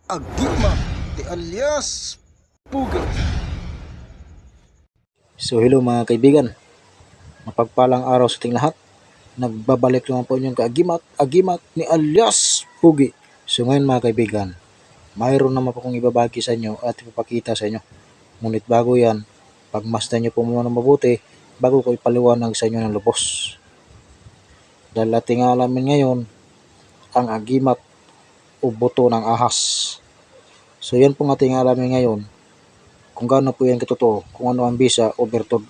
Agima de alias Pugi. So hello mga kaibigan, mapagpalang araw sa ating lahat. Nagbabalik naman po inyong agimat ni alias Pugi. So ngayon mga kaibigan, mayroon naman po kong ibabagi sa inyo at ipapakita sa inyo. Ngunit bago yan, pagmasdan nyo po muna mabuti bago ko ipaliwanag sa inyo ng lubos. Dahil ating alamin ngayon ang agimat o buto ng ahas. So yan pong ating alamin ngayon kung gaano po yan katotoo, kung ano ang bisa o bertod.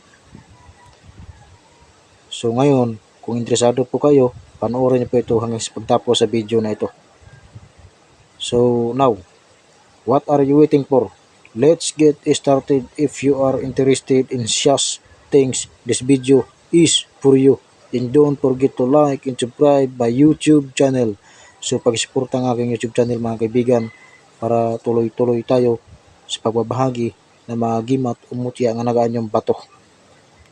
So ngayon, kung interesado po kayo, panoorin niyo po ito hanggang sa pagtapos sa video na ito. So now, what are you waiting for? Let's get started. If you are interested in such things, this video is for you. And don't forget to like and subscribe my YouTube channel. So pag-suporta ng aking YouTube channel mga kaibigan para tuloy-tuloy tayo sa pagbabahagi ng mga gimat o mutya nga nagaan yung bato.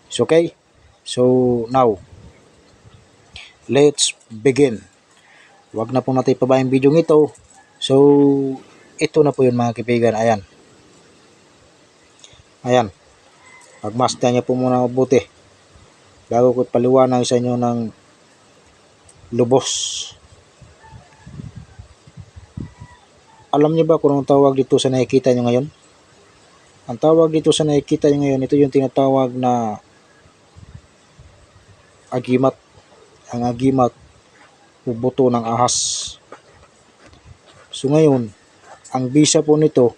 So okay? So now, let's begin. Wag na po natin pabayang video ito. So ito na po yun mga kaibigan. Ayan. Pagmasdan niyo po muna mabuti bago ko paliwanag sa inyo ng lubos. Alam niyo ba kung anong tawag dito sa nakikita niyo ngayon? Ang tawag dito sa nakikita niyo ngayon, ito yung tinatawag na agimat. Ang agimat o buto ng ahas. So ngayon, ang bisa po nito,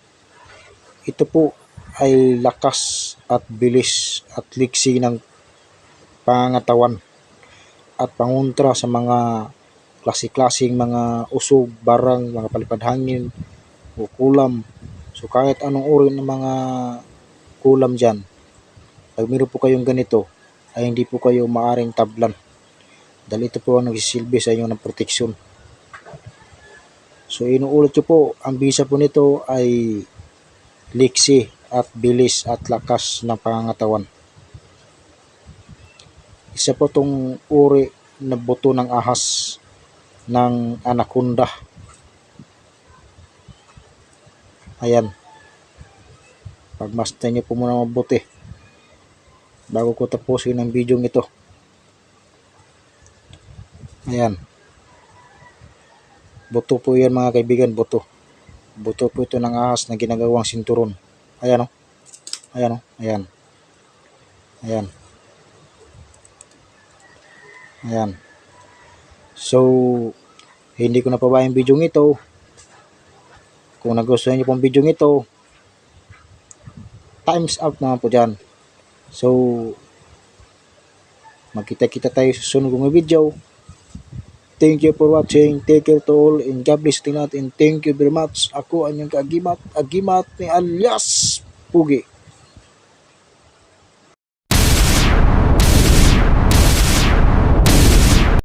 ito po ay lakas at bilis at liksi ng pangangatawan at pangontra sa mga klase-klaseng mga usog, barang, mga palipad hangin o kulam. So kahit anong uri ng mga kulam dyan, pag meron po kayong ganito, ay hindi po kayo maaring tablan. Dahil ito po ang nagsisilbi sa inyo ng proteksyon. So inuulit ko po, ang bisa po nito ay liksi at bilis at lakas ng pangangatawan. Isa po itong uri na buto ng ahas ng anaconda. Ayan. Pagmasdan niyo po muna mabuti bago ko tapusin ang video ito. Ayan. Buto po yan mga kaibigan, buto. Buto po ito ng ahas na ginagawang sinturon. Ayan o. Ayan o. Ayan. Ayan. Ayan. So, hindi ko na pabayang video ito. Kung nagustuhan niyo pong video ito, times up naman po dyan. So, magkita-kita tayo sa susunod kong video. Thank you for watching. Take care to all and God bless natin. Thank you very much. Ako ang inyong agimat ni alias Pugi.